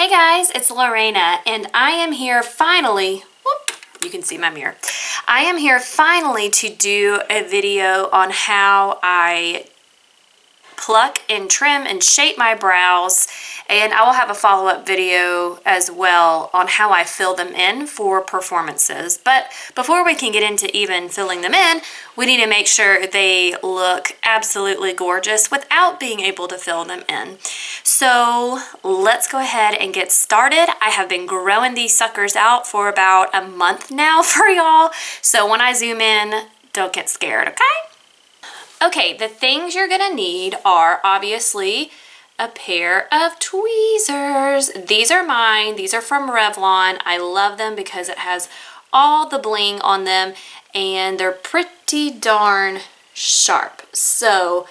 Hey guys, it's Larena, and I am here finally, whoop, you can see my mirror. I am here finally to do a video on how I pluck and trim and shape my brows, and I will have a follow-up video as well on how I fill them in for performances. But before we can get into even filling them in, we need to make sure they look absolutely gorgeous without being able to fill them in. So let's go ahead and get started. I have been growing these suckers out for about a month now for y'all, so when I zoom in, don't get scared, okay? Okay, the things you're gonna need are obviously a pair of tweezers. These are mine. These are from Revlon. I love them because it has all the bling on them and they're pretty darn sharp. So,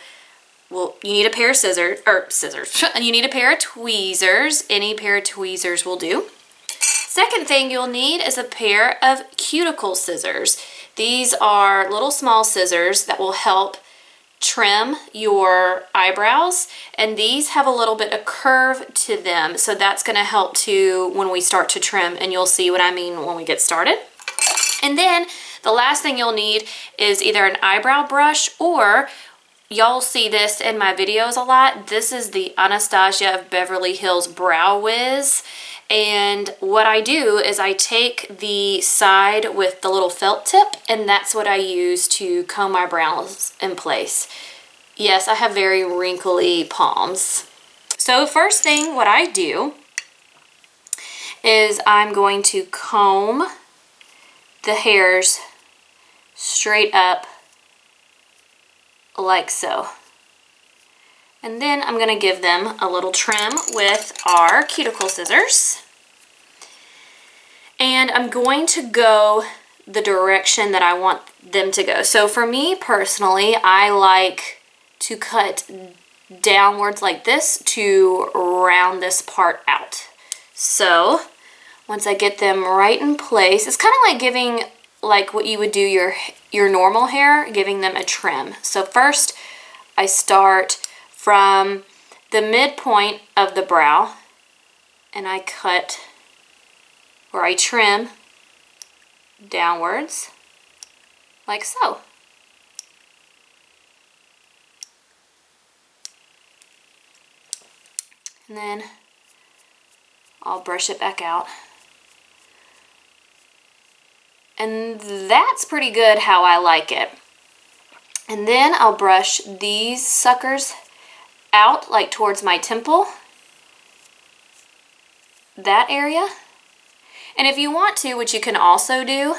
well, you need a pair of scissors, and you need a pair of tweezers. Any pair of tweezers will do. Second thing you'll need is a pair of cuticle scissors. These are little small scissors that will help trim your eyebrows, and these have a little bit of curve to them, so that's going to help too when we start to trim, and you'll see what I mean when we get started. And then the last thing you'll need is either an eyebrow brush, or y'all see this in my videos a lot. This is the Anastasia of Beverly Hills Brow Wiz. And what I do is I take the side with the little felt tip, and that's what I use to comb my brows in place. Yes, I have very wrinkly palms. So first thing what I do is I'm going to comb the hairs straight up like so. And then I'm going to give them a little trim with our cuticle scissors. And I'm going to go the direction that I want them to go. So for me personally, I like to cut downwards like this to round this part out. So once I get them right in place, it's kind of like giving like what you would do your normal hair, giving them a trim. So first I start from the midpoint of the brow, and I cut, or I trim downwards like so. And then I'll brush it back out. And that's pretty good how I like it. And then I'll brush these suckers out like towards my temple, that area. And if you want to, what you can also do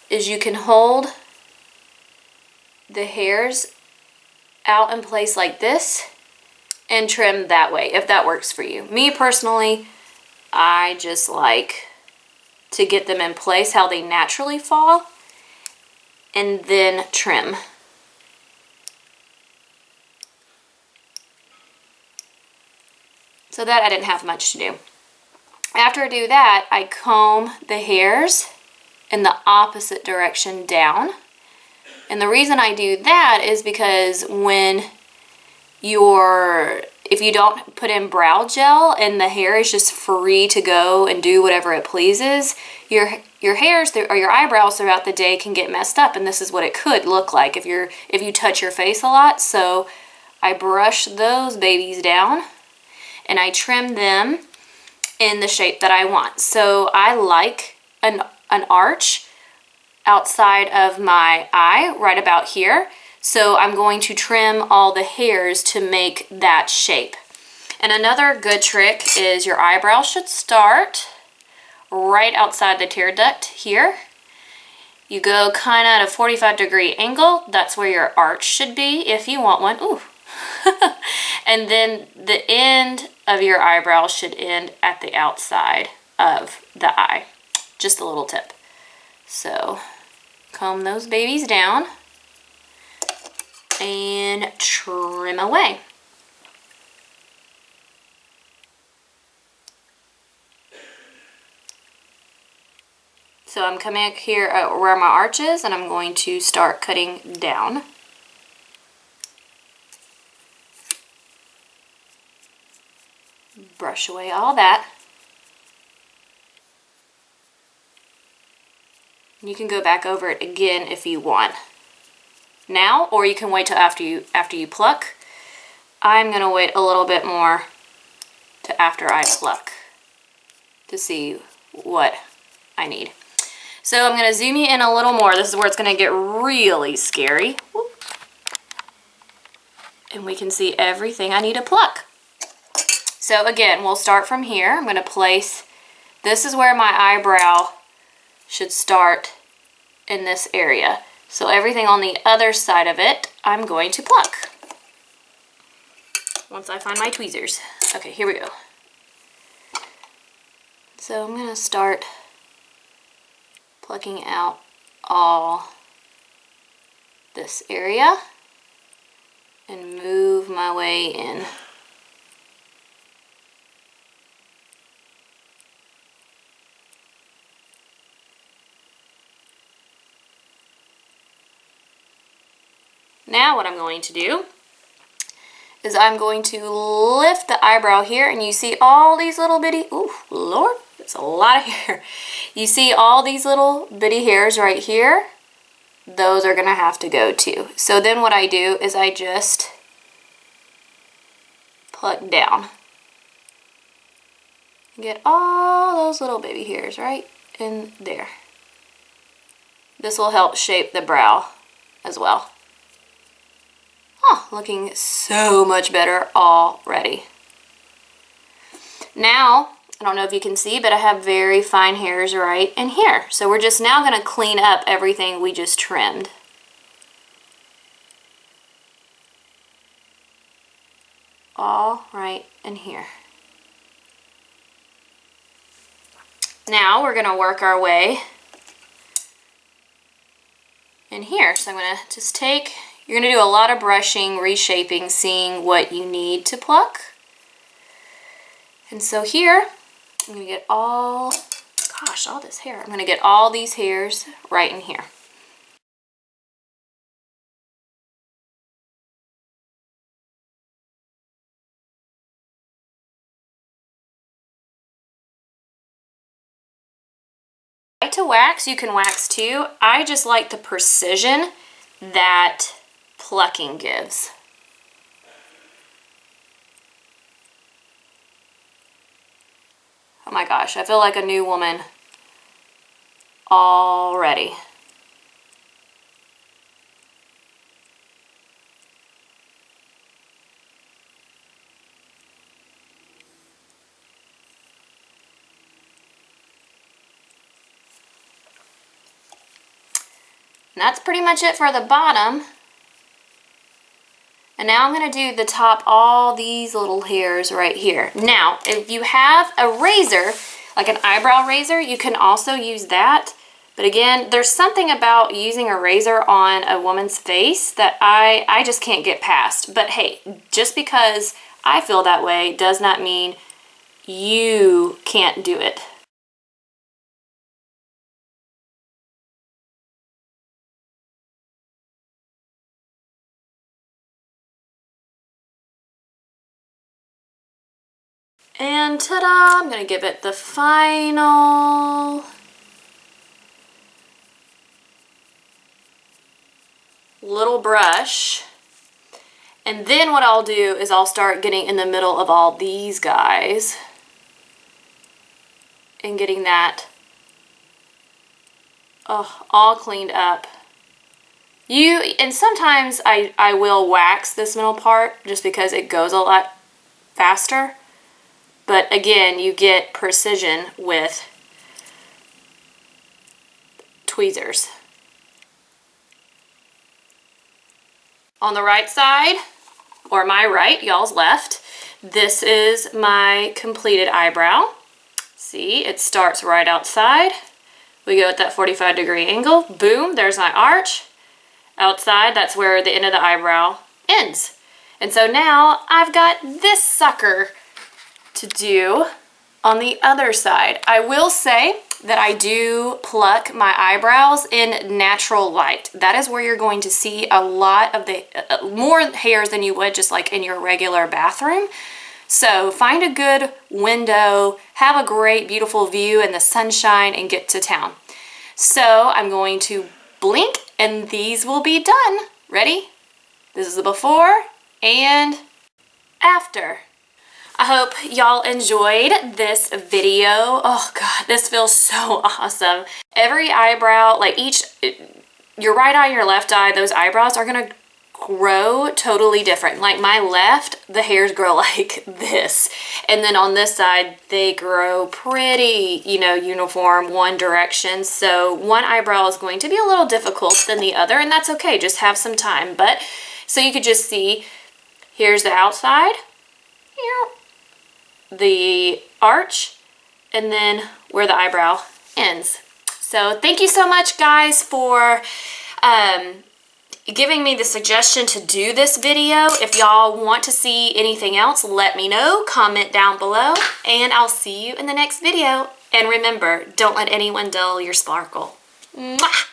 is you can hold the hairs out in place like this and trim that way, if that works for you. Me personally, I just like to get them in place how they naturally fall and then trim. So that I didn't have much to do. After I do that, I comb the hairs in the opposite direction down. And the reason I do that is because when if you don't put in brow gel and the hair is just free to go and do whatever it pleases, your hairs or your eyebrows throughout the day can get messed up, and this is what it could look like if you touch your face a lot. So I brush those babies down and I trim them in the shape that I want. So I like an arch outside of my eye, right about here. So I'm going to trim all the hairs to make that shape. And another good trick is your eyebrow should start right outside the tear duct here. You go kind of at a 45-degree angle. That's where your arch should be if you want one. Ooh. And then the end of your eyebrow should end at the outside of the eye. Just a little tip. So comb those babies down and trim away. So I'm coming up here where my arch is, and I'm going to start cutting down. brush away all that. You can go back over it again if you want now, or you can wait till after you pluck. I'm gonna wait a little bit more to after I pluck to see what I need. So I'm gonna zoom you in a little more. This is where it's gonna get really scary. Whoop. And we can see everything I need to pluck. So again, we'll start from here. I'm gonna place, this is where my eyebrow should start in this area. So everything on the other side of it, I'm going to pluck. Once I find my tweezers. Okay, here we go. So I'm gonna start plucking out all this area and move my way in. Now what I'm going to do is I'm going to lift the eyebrow here, and you see all these little bitty, ooh, Lord, that's a lot of hair. You see all these little bitty hairs right here? Those are gonna have to go too. So then what I do is I just pluck down. Get all those little baby hairs right in there. This will help shape the brow as well. Oh, looking so much better already. Now, I don't know if you can see, but I have very fine hairs right in here. So we're just now going to clean up everything we just trimmed. All right in here. Now we're going to work our way in here. So I'm going to just take, you're going to do a lot of brushing, reshaping, seeing what you need to pluck. And so here, I'm going to get all, gosh, all this hair. I'm going to get all these hairs right in here. To wax, you can wax too. I just like the precision that plucking gives. Oh my gosh, I feel like a new woman already. And that's pretty much it for the bottom. And now I'm going to do the top, all these little hairs right here. Now, if you have a razor, like an eyebrow razor, you can also use that. But again, there's something about using a razor on a woman's face that I just can't get past. But hey, just because I feel that way does not mean you can't do it. And ta-da, I'm going to give it the final little brush. And then what I'll do is I'll start getting in the middle of all these guys and getting that all cleaned up. And sometimes I will wax this middle part just because it goes a lot faster. But again, you get precision with tweezers. On the right side, or my right, y'all's left, this is my completed eyebrow. See, it starts right outside. We go at that 45-degree angle. Boom, there's my arch. Outside, that's where the end of the eyebrow ends. And so now I've got this sucker to do on the other side. I will say that I do pluck my eyebrows in natural light. That is where you're going to see a lot of the more hairs than you would just like in your regular bathroom. So find a good window, have a great, beautiful view in the sunshine, and get to town. So I'm going to blink and these will be done. Ready? This is the before and after. I hope y'all enjoyed this video. Oh God, this feels so awesome. Every eyebrow, like your right eye and your left eye, those eyebrows are gonna grow totally different. Like my left, the hairs grow like this. And then on this side, they grow pretty, uniform, one direction. So one eyebrow is going to be a little difficult than the other, and that's okay, just have some time. But, so you could just see, here's the outside, the arch, and then where the eyebrow ends. So thank you so much, guys, for giving me the suggestion to do this video. If y'all want to see anything else, let me know. Comment down below, and I'll see you in the next video. And remember, don't let anyone dull your sparkle. Mwah!